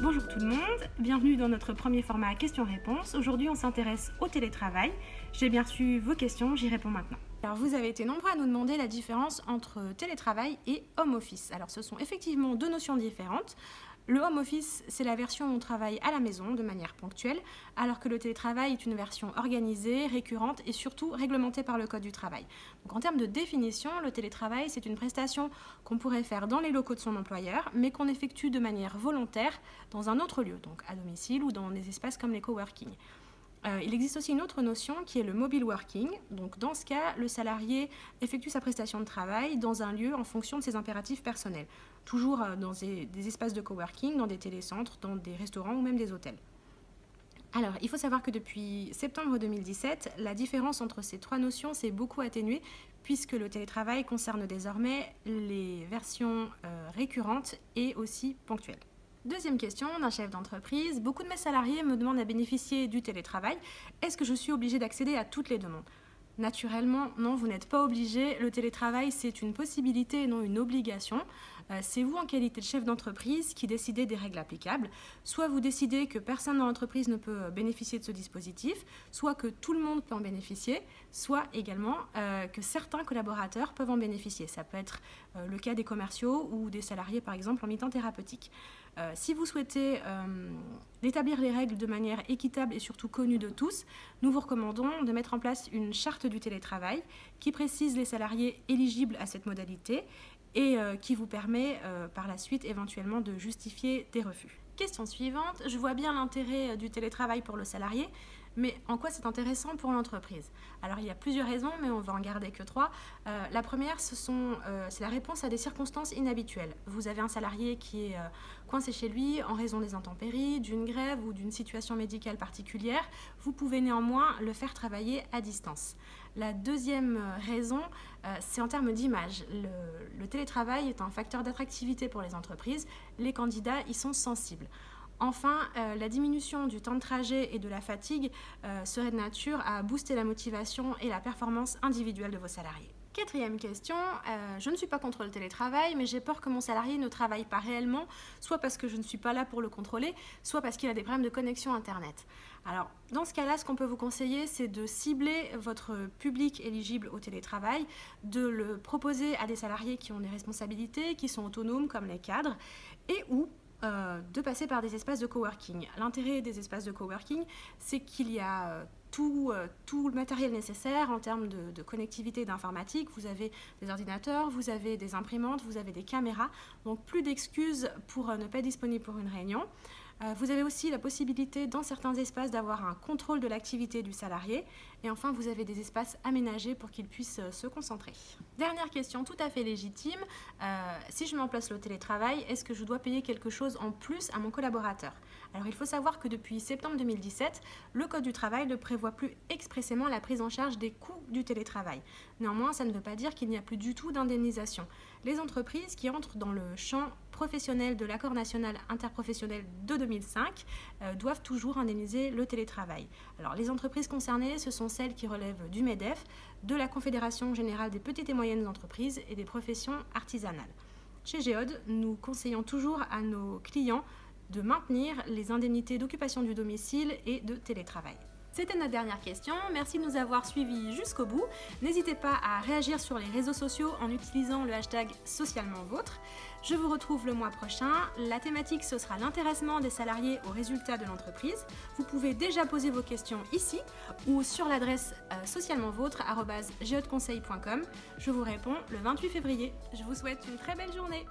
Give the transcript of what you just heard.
Bonjour tout le monde, bienvenue dans notre premier format questions-réponses. Aujourd'hui on s'intéresse au télétravail. J'ai bien reçu vos questions, j'y réponds maintenant. Alors vous avez été nombreux à nous demander la différence entre télétravail et home office. Alors ce sont effectivement deux notions différentes. Le home office, c'est la version où on travaille à la maison de manière ponctuelle, alors que le télétravail est une version organisée, récurrente et surtout réglementée par le Code du travail. Donc en termes de définition, le télétravail, c'est une prestation qu'on pourrait faire dans les locaux de son employeur, mais qu'on effectue de manière volontaire dans un autre lieu, donc à domicile ou dans des espaces comme les coworking. Il existe aussi une autre notion qui est le mobile working. Donc dans ce cas, le salarié effectue sa prestation de travail dans un lieu en fonction de ses impératifs personnels. Toujours dans des espaces de coworking, dans des télécentres, dans des restaurants ou même des hôtels. Alors, il faut savoir que depuis septembre 2017, la différence entre ces trois notions s'est beaucoup atténuée puisque le télétravail concerne désormais les versions récurrentes et aussi ponctuelles. Deuxième question d'un chef d'entreprise. Beaucoup de mes salariés me demandent à bénéficier du télétravail. Est-ce que je suis obligée d'accéder à toutes les demandes ? Naturellement, non, vous n'êtes pas obligé. Le télétravail, c'est une possibilité et non une obligation. C'est vous, en qualité de chef d'entreprise, qui décidez des règles applicables. Soit vous décidez que personne dans l'entreprise ne peut bénéficier de ce dispositif, soit que tout le monde peut en bénéficier, soit également que certains collaborateurs peuvent en bénéficier. Ça peut être le cas des commerciaux ou des salariés, par exemple, en mi-temps thérapeutique. Si vous souhaitez établir les règles de manière équitable et surtout connue de tous, nous vous recommandons de mettre en place une charte du télétravail qui précise les salariés éligibles à cette modalité et qui vous permet par la suite éventuellement de justifier des refus. Question suivante, je vois bien l'intérêt du télétravail pour le salarié, mais en quoi c'est intéressant pour l'entreprise ? Alors il y a plusieurs raisons, mais on va en garder que trois. La première, c'est la réponse à des circonstances inhabituelles. Vous avez un salarié qui est coincé chez lui en raison des intempéries, d'une grève ou d'une situation médicale particulière. Vous pouvez néanmoins le faire travailler à distance. La deuxième raison, c'est en termes d'image. Le télétravail est un facteur d'attractivité pour les entreprises. Les candidats y sont sensibles. Enfin, la diminution du temps de trajet et de la fatigue serait de nature à booster la motivation et la performance individuelle de vos salariés. Quatrième question, je ne suis pas contre le télétravail, mais j'ai peur que mon salarié ne travaille pas réellement, soit parce que je ne suis pas là pour le contrôler, soit parce qu'il a des problèmes de connexion Internet. Alors, dans ce cas-là, ce qu'on peut vous conseiller, c'est de cibler votre public éligible au télétravail, de le proposer à des salariés qui ont des responsabilités, qui sont autonomes, comme les cadres, et ou de passer par des espaces de coworking. L'intérêt des espaces de coworking, c'est qu'il y a tout le matériel nécessaire en termes de connectivité et d'informatique. Vous avez des ordinateurs, vous avez des imprimantes, vous avez des caméras. Donc plus d'excuses pour ne pas être disponible pour une réunion. Vous avez aussi la possibilité dans certains espaces d'avoir un contrôle de l'activité du salarié. Et enfin, vous avez des espaces aménagés pour qu'il puisse se concentrer. Dernière question tout à fait légitime. Si je mets en place le télétravail, est-ce que je dois payer quelque chose en plus à mon collaborateur ? Alors il faut savoir que depuis septembre 2017, le Code du travail ne prévoit plus expressément la prise en charge des coûts du télétravail. Néanmoins, ça ne veut pas dire qu'il n'y a plus du tout d'indemnisation. Les entreprises qui entrent dans le champ professionnel de l'accord national interprofessionnel de 2005 doivent toujours indemniser le télétravail. Alors les entreprises concernées, ce sont celles qui relèvent du MEDEF, de la Confédération générale des petites et moyennes entreprises et des professions artisanales. Chez Géode, nous conseillons toujours à nos clients de maintenir les indemnités d'occupation du domicile et de télétravail. C'était notre dernière question, merci de nous avoir suivis jusqu'au bout. N'hésitez pas à réagir sur les réseaux sociaux en utilisant le hashtag #SocialementVôtre. Je vous retrouve le mois prochain. La thématique, ce sera l'intéressement des salariés aux résultats de l'entreprise. Vous pouvez déjà poser vos questions ici ou sur l'adresse socialementvôtre@geodeconseil.com. Je vous réponds le 28 février. Je vous souhaite une très belle journée.